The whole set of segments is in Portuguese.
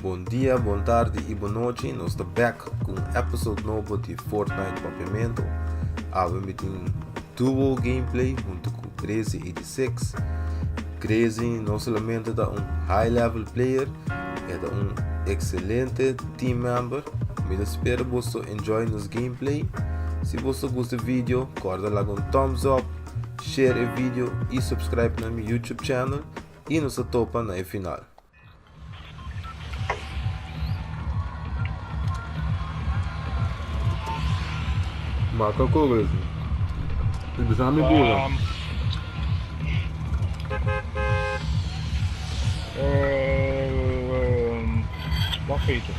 Bom dia, boa tarde e boa noite. Nós estamos back com um episódio novo de Fortnite Papiamento. Vamos ter um dual gameplay junto com Crazy 86. Crazy não somente é um high level player, é um excelente team member. Eu espero que você enjoy nos gameplay. Se você gosta do vídeo, corta lá com thumbs up, share o vídeo e subscribe no meu YouTube channel. E nos topa na final. Marca coisa. Ele precisa me burla. Mal feito.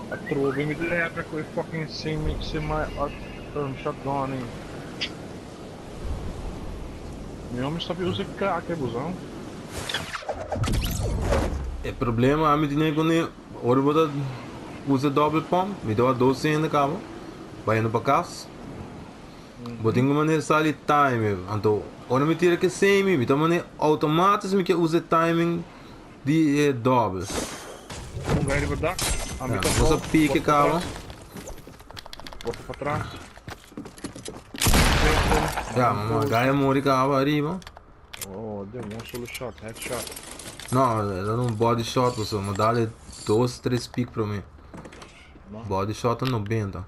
Jag tror vi vill lära oss fucking semi shotgun. Meu homem só usa crack, busão. O problema é que eu não hora usa double pump, me dá 12 ainda cabo, vai indo para casa. Vou ter uma maneira de sair time, então hora me tira que semi, me dá maneira automática me que usa timing de double. Um gajo vai dar. Você pique cabo. Bota para trás. Mas ganha morre cabo arriba. Oh, deu um solo shot, headshot. Não, ela não body shot, você me dá 2, 3 piques para mim. Body shot 90.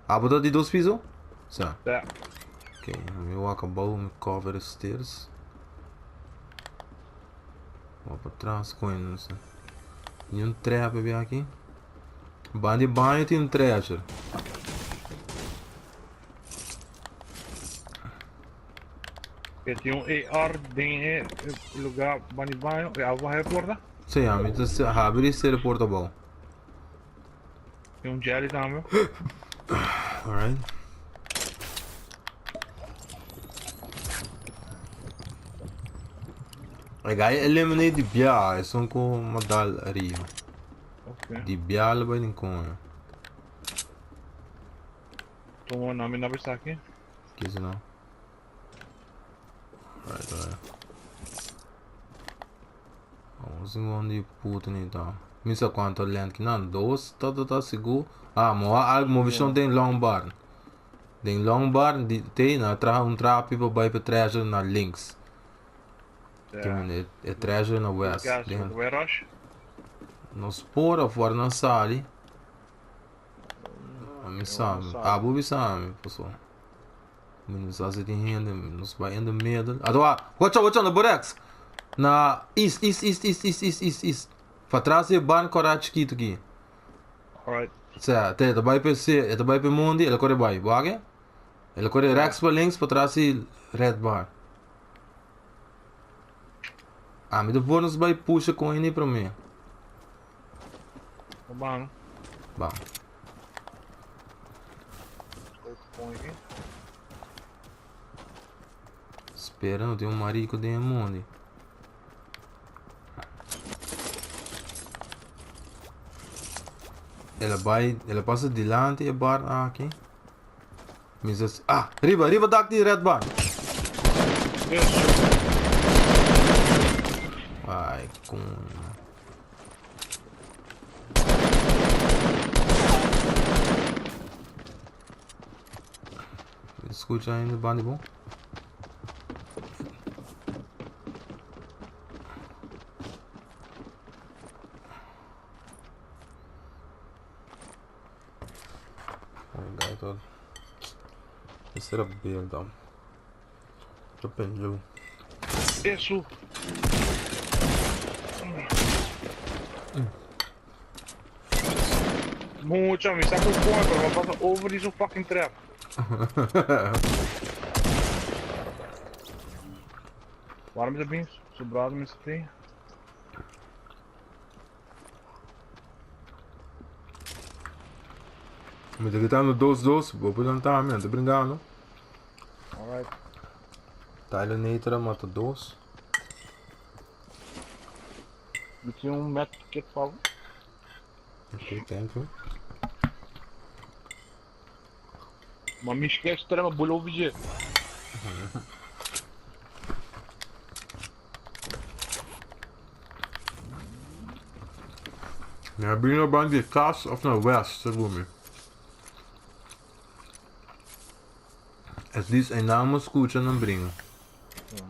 Botar de 2 pisos? Certo. É. Ok, eu acabou me cover os stairs. Vou para trás com ele, não sei. E um trap aqui. Bande banho tem um treasure. Eu tinha um AR em lugar banho, eu vou reportar. Sim, mas abre e ser portable. Tem um jelly também. Alright. Agora eliminate de bia, é só com uma dal arriba. Ok. De bia lá vai nem com. Tomou o nome na vista aqui. Que isso não. Alright. Vamos onde puto nem tá. Missa quanto lento que não, 2, tá seguro. Mas a visão tem long bar. Tem long bar, tem na trap para vai para treasure na links. É treasure na west. Rush. Nos pora fora na sala. Me sabe. Bubi sabe, pessoal. Nos faz de renda, nos vai in the middle. Watch out on the Borex. Na east. Para trás é ban coragem chiquito aqui. Alright. Certo, ele vai para o mundo, ele corre vai, bague. Ele corre Rex para links, para trás é red bar. Me depois nos vai puxa com ele para mim. Bom. Bom. Espera, não tem um marico de mundo. Ela passa delante e bar aqui. Mas riba daqui red bar. Ai, com. Escuta ainda bande bom. Todo. Esse era bem então. Dependeu. Isso. Mucho, me saca o ponto, mas passa over isso fucking trap. Bora me bem, sobrado me tem. Mas aqui tá no 2-2, vou apresentar, tô brincando. Alright. Tyler Nater mata 2. Eu tinha um método que fala. Okay, thank you. Maar me esquece de uma bola over. Ja, ben je nou bang die kaas of naar west, zeg me. At least een naam moet scootje dan brengen. Ja.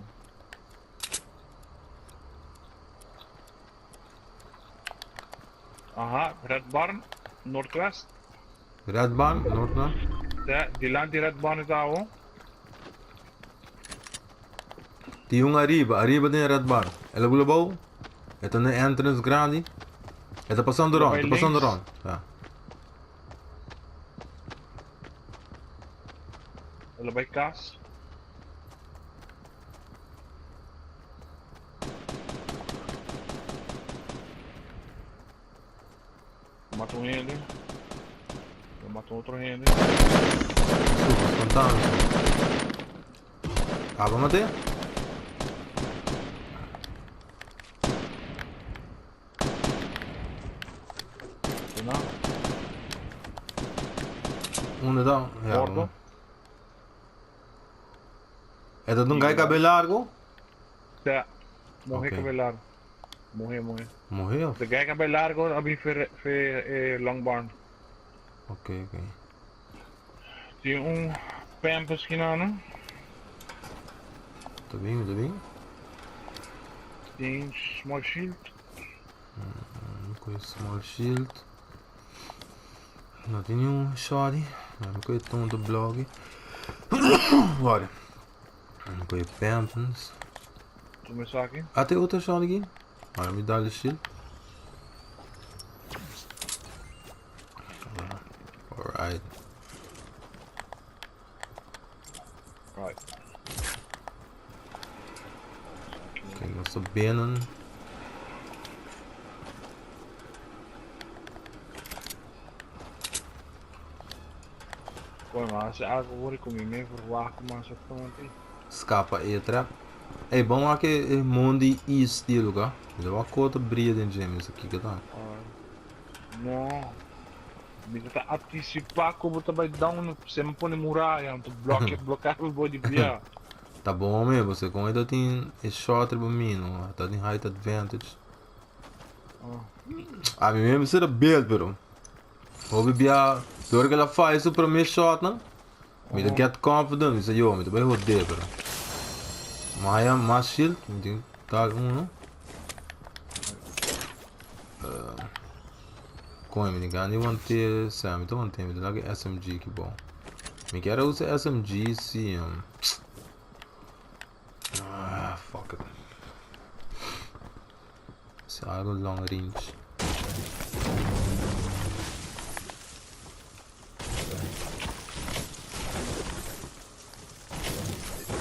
Aha, Red Barn, Noordwest. Red Barn, noord na? Ja, die land die Red Barn is daar hoor. Die jongen arriba de Red Barn. Ela bula bom? Esta na entrance grande. Esta passando Ela rond, vai passando links. rond. Ja. Ela bij Kaas. Mata um render. Eu mato outro render. Super, spontano. Ah, vamos até? Não? Onde dá? Ja, Bordo. vamos. Esta não cai cabelo largo? Ja. Morrer Oké. cabelo largo. Morrer. Morreu? De guy cabelo largo, abbi ver long barn. Ok. Tem Pampers aqui não? Tá bem? Tem small shield. Com small shield. Não tem nenhum shot. Não tem tom do blog. Olha. Não tem pampers. Começar aqui. Ah, tem outra shot aqui. Olha, me dá o shield. Alright. Right. Ok, nossa Bannon. Pô, mas algo vou comer mesmo, voar com massa aqui. Escapa aí, trap. É bom aqui é Mundi East de lugar. Mas eu acordo brilha dentro de gêmeos aqui que tá. Não. Me tá antecipar como também down, você me põe muralha, tu bloquear o body via. Tá bom mesmo, você com ainda tem short pra mim, não? Tá em height advantage. Ah, mesmo será belo, pero. Houve bia, pior que ela faz isso para mim shot, não? Me dá get confident, isso aí, me dá bem rodeio, pero. Mas mais shield, me tem tá não? Com me engano, eu vou ter, sabe, então tem, me dá logo SMG que bom. Me quero usar SMG se fuck it. Se algo long range.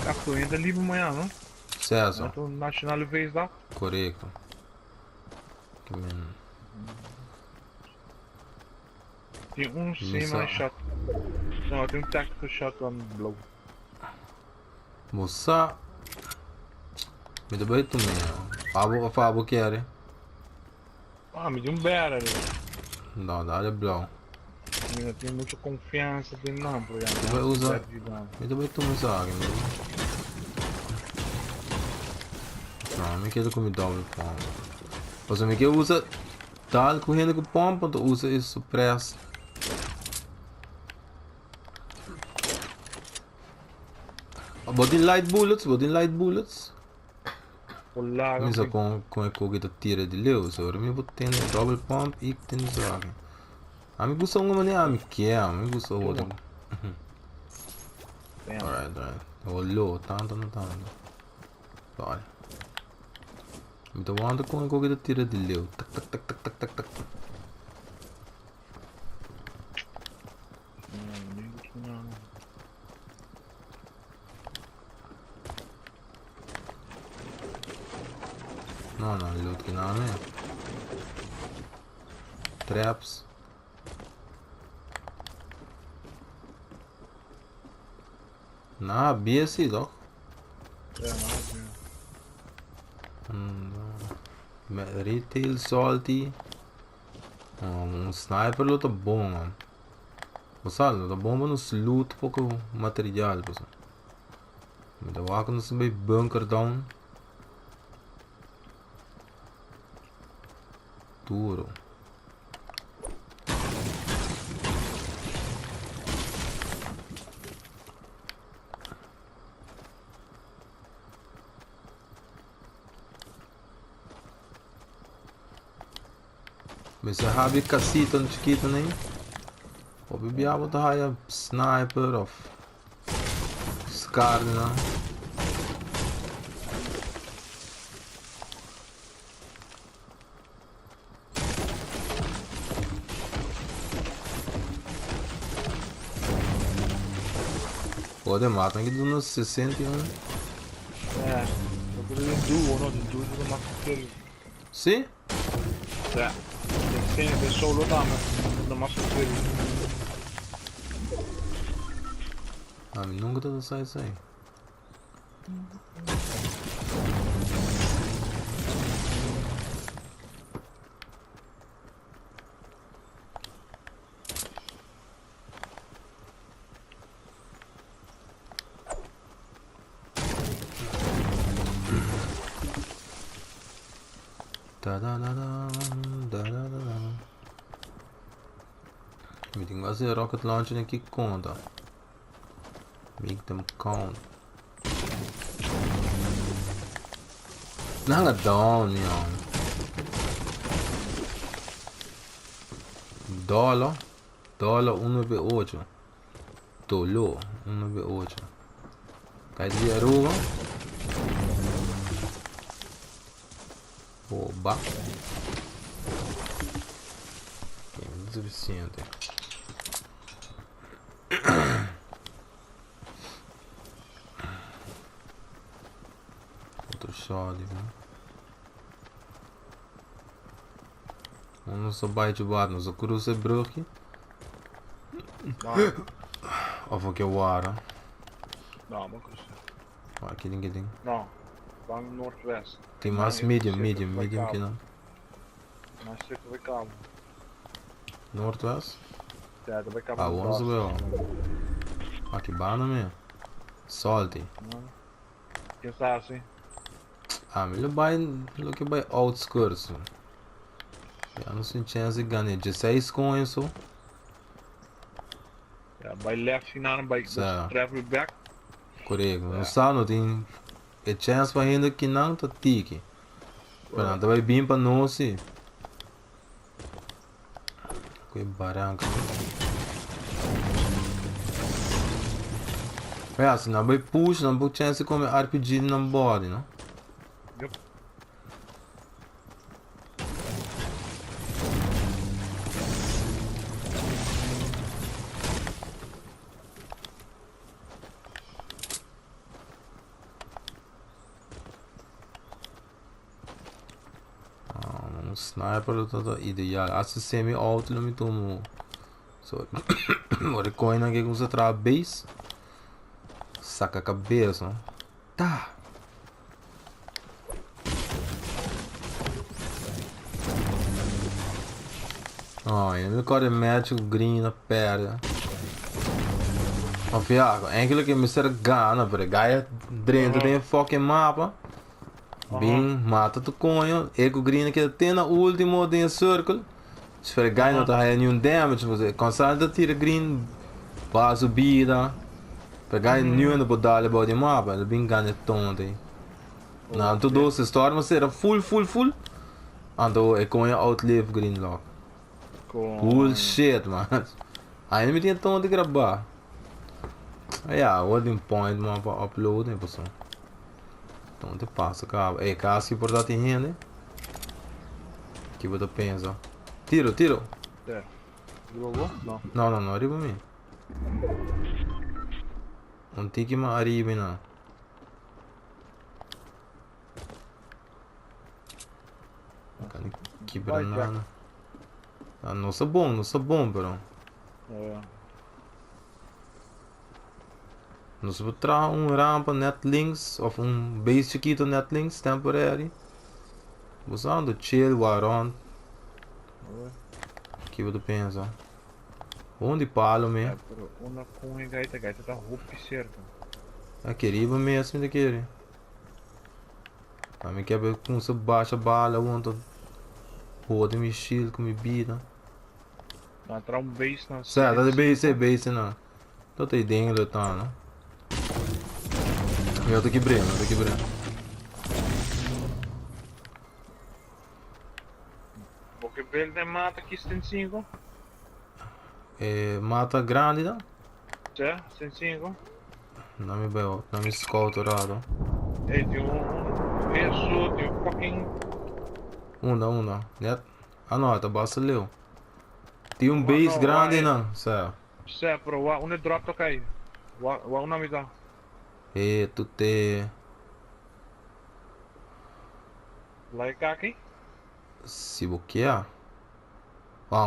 Aku ainda livre amanhã, não? Certo. Então, National Base lá. Correto. Que men. Tem semi shot. Não, tem tactical shotgun blow. Moça. Me dá bem também. Fabo quer. Me deu bear ali. Não, dá blow. Eu tenho muita confiança dele não, por exemplo. Tu vai usar. Me dá bem também sabe. Não, me quero comer double pomp. Você me quer usar tal correndo com pompa, tu usa isso pressa. Body light bullets. Olá, Misa com a coisa tira de leu, so eu vou ter double pump e tem zaga. A mim gusta uma maneira, a mim quer, a mim gusta outra. Alright. Olhou, tanto. Olha. Então anda com a coisa tira de leu. Tac. Não, loot que não, né? Traps. Não, BSC, doch. Retail salty. Um sniper lo tá bom, mano. Você sabe, tá bom nos loot pouco material, pessoal. Me dá uma quando se vai bunker down. Duro. Mas se rabi casita no chiquito nem. Ou bebia botar raia sniper of Scar, né? Pode matar aqui dos 61. É, eu poderia duo, não? De duo do nosso filho. Sim? É, tem que ter solo da nosso filho. Ah, mas nunca tá sai isso aí. We think was a rocket launcher and kick conta. Make them count. Nanga down, yo. Dólar 1,8. Dólar 1,8. Cai de aruga. Oba. É suficiente. Outro shot, né? Não só bate bate, não só cruza broque. Of aqui o ar. Não, uma coisa. Aqui ninguém tem. Não, vai no northwest. Tem mais medium que não. Mais cerca vai calmo. Northwest? É, vai calmo. Ah, vamos ver. Aqui bana mesmo. Salty. Quem está assim? Ah, mas ele vai outskirts. Eu não sei chance de ganhar 16 com isso. Ja, by left finale by travel back. Correto. Não sabe, não tem chance para ainda que não tá tiki. Para não vai bem para nós. Que barranca. É assim, não vai push, não vai chance de comer RPG no body, não? Yep. Sniper tá ideal. Assim semi-auto não me tomo. Só agora coin aqui com você trabalha base. Saca a cabeça, não? Tá. Oh, eu me corre match o green na perna. Ó, fiaco, é aquilo que me serve gana, para gaia dentro do fucking mapa. Bem, mata tu conho, ego green que tem na última de circle. Se for gaia não tá nenhum damage, você constante tira green, para subida. Para gaia nenhum não pode dar body mapa, ele bem ganha tonto aí. Não, tudo se storm mas era full. Então é conho outlive green lock. Bullshit, man. Ainda me tinha tonto de gravar. Yeah, holding point man para upload, né, pessoal. Então te passa, cara. É, casca por dar tem né? Que você pensa? Tiro. É. Jogou? Não. Não, arriba mim. Não tem que mais arriba, não. Que banana. Ah, não sou bom, bro. É. Nós vamos trazer rampa netlinks ou base chiquito netlinks temporary. Usando chill, around. aqui, vou pensar. Onde palo É, mesmo? pero una com a gaita tá roupa certo. Aqui, riba mesmo daquele. A mim quebra com essa baixa bala, ontem. Roda me shield com me vida. Tá atrás base na Certo, tá de C5. base não. Tô te dentro tá, não? Eu tô quebrando, eu tô quebrando. Porque ele tem mata aqui C5. Mata grande, não? Certo? C5. Não me veo, não me escolto raro. Ei, tem isso, tem fucking... Uma. Net. Ah não, tá basta leu. Tem Não, base grande, não. não? Certo. Certo, pero onde drop toca aí? O nome da... Tu te... Like aqui? Se boquear.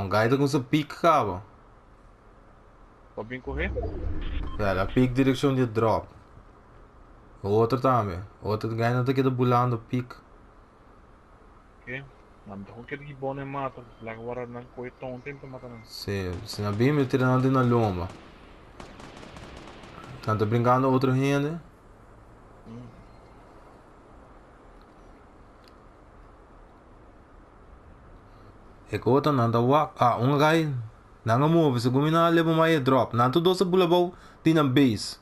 Gaita com essa pique, cabo. Pra bem correr? A pique direção de drop. Outro também. Outro gaita tá aqui da bulando pique. Ok. Não, então que ele bom é mata. Lá agora não corre tão tempo mata não. Se na bim me tirando na loma. Tanto brincando outro gente. É que outra não dá wak. Gai. Não move, se gumina leva mais drop. Não tudo se bula bom tem na base.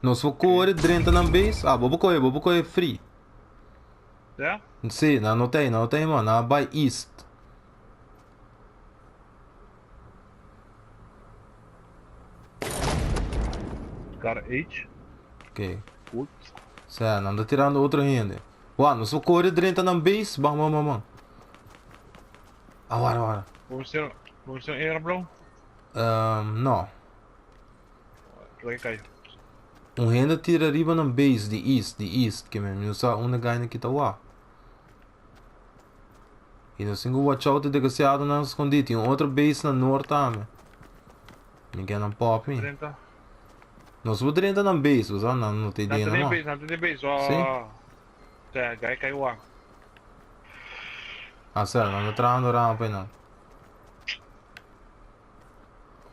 Nós for correr dentro na base. Bobo correr free. É? Sim, não tem, mano. Não by east. Cara 8. Ok. Putz. Certo, não tá tirando outro gente. Nós for correr dentro na base. Bang. Agora. Vamos ser air bro? Não. Like cai. Gente tira riba na base de east. Que mesmo, não sabe onde ganha que tá lá. E no single watch out de que não escondido. Tem outra base na norte também. Ninguém não pop. 30. Nós vamos dentro na base, não tem ideia não. Não tem base, ó. Sim. É, gai caiu lá. Sério, não tá traindo rampa aí não.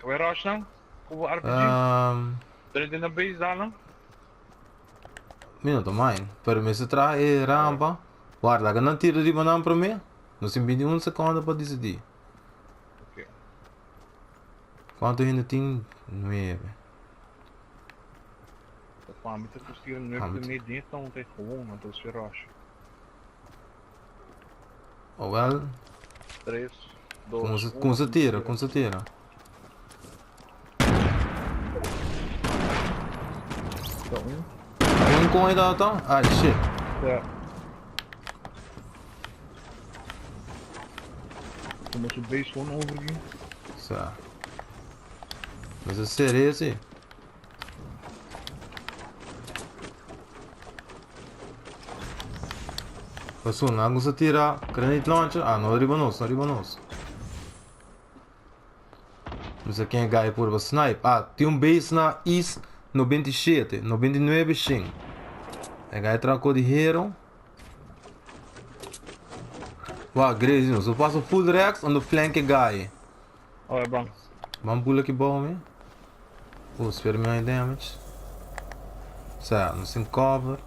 Vai rush não? Com o RPG? Dentro na base dá não? Minuto, mãe. Permissa trai rampa. Guarda, que não tira de banana para mim. Nós temos 21 segundos para decidir. Ok. Quanto ainda tem? 9. Pá, me tá conseguindo nem dentro, então tem como, não tô se rush. Well, 3, 2, com se tira. Então, Um com ainda então? Shit. É. Começo o base one over aqui. Certo. Mas é sério esse? Passou, não gosta de tirar granite launcher. Não arriba nós. Não sei quem é gai por o snipe. Tem um base na east 97, 99 sim. É gai tracou de hero. Grezinho, só passa full rex on the flank guy. Oh, é bom. Vamos pular aqui bom, me. Espero me damage. Certo, não sem cover.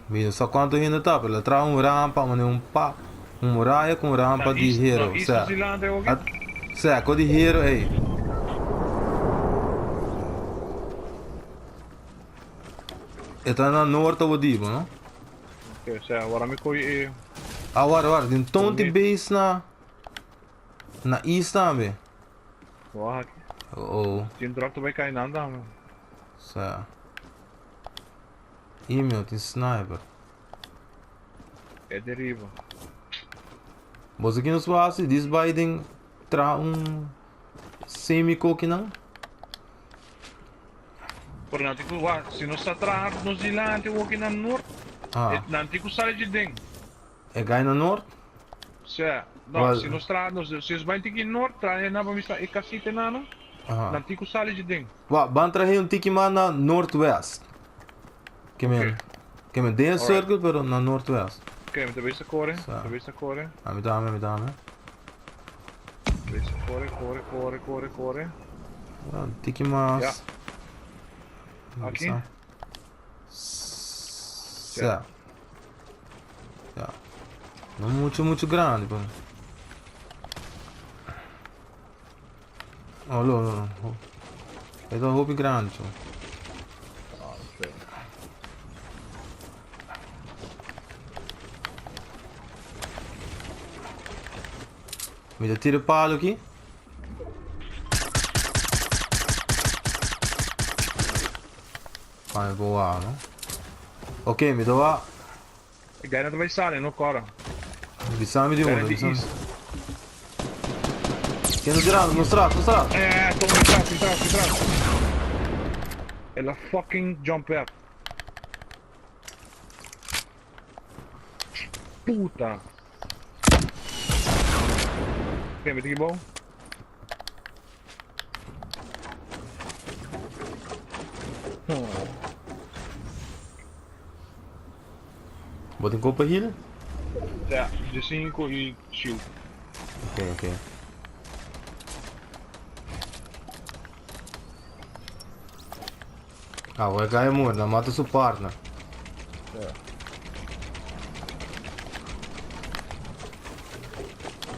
Vino só quanto ainda tá, ela traz rampa, mas um muralha com rampa de hero, certo? Certo, de hero aí. Está na norte ou dibo, não? Ok, certo, agora me coi. Agora, tem tonte base na east também. Porra, aqui. Tem drop, tu vai cair nada, mano. Certo. Ih, meu, tem sniper. É deriva. Mas aqui no espaço, diz Biden traz semi-coque não? Por não, se não está atrás, nos ilante, eu aqui na norte. Não, tem que usar de dentro. É gai na norte? Certo. Não, se não está, se os vai ter que norte, traz na para mim, e cacete não. Não tem que usar de dentro. Vamos trazer tiki na northwest. Que me dê circle, pero na northwest. Ok, mi vez a correr, Sa. mi vez a correr. Me dame. Vez a correr. Tiki mas. Ja. Aqui? Certo. Ja. Não muito grande, pô. Olha. É da roupa grande, tio. Ah, ok. Me dá tiro palo aqui. Vai voar, não? Ok, me dá. Ik ga naar de sale, no cora. Avisame de Ga um, naar de avisame. east. Che hanno girato, mostrato. Tom, entrato. Ela fucking jump up. Puta. Ok, met die boom. Bota em copa heal? Ja, de 5 e shield. Ok. Ah, o EK é morto, mata seu partner. Ja.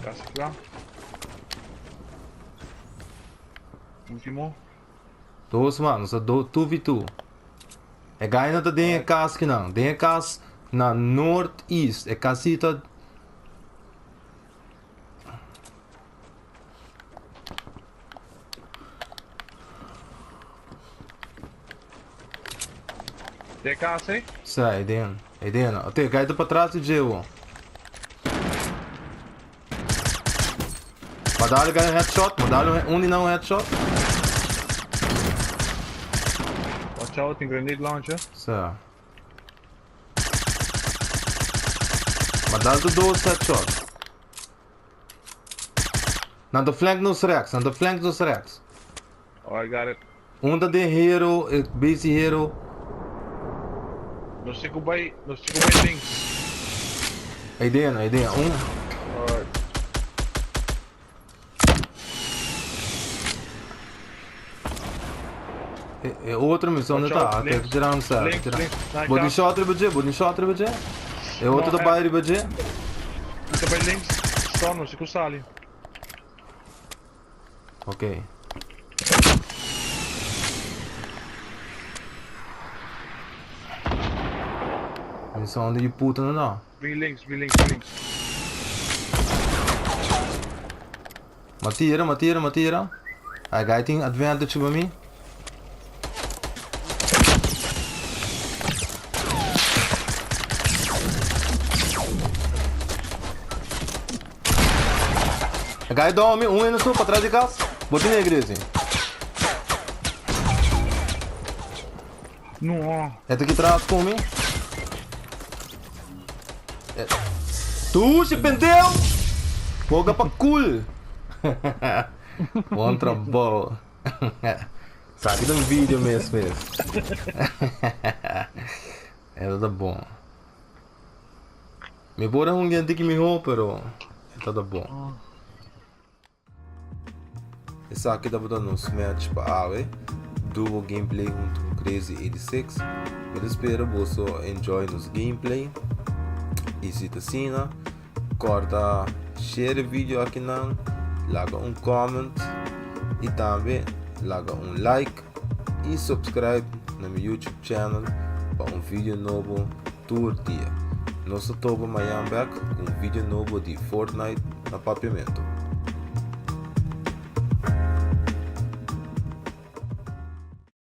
Daar is het klaar. Último. Dois mano, só 2v2. É gai não tá dentro de casa aqui não. Dentro de casa na northeast. É casita. DKC? Sai, é dentro. Até gai tá pra trás de Geo. Madalha ganha headshot. Madalha não headshot. Watch out, een grenade launcher. Sai. Madalha dois headshot. Na do flank nos Rex. Oh, I got it. Tá de hero, base hero. Nós ficamos bem links. É dentro. Alright. É outra missão, onde tá? Até que tirar um certo. Links. Body shot budget. É outra da baile budget. Fica bem links. Só, nós ficamos ali. Ok. Missão de puta não dá. Vem links. Matira. I got advantage over me. I got down me, indo só pra trás de casa. Botei na igreja. Não. É aqui atrás comigo. Tu se pendeu! Boga pra cool! Bom trabalho! Sabe de um vídeo mesmo. Era da bom. Me bora um dia que me pero tá bom. Esse aqui tá botando um match para AWE. Duo gameplay junto com Crazy86. Eu espero que você enjoy nos gameplay. E se tá assim, corta, share o vídeo aqui não, larga um comment e também larga um like e subscribe no meu YouTube channel para vídeo novo todo dia. Nós estamos amanhã back com vídeo novo de Fortnite na Papiamento.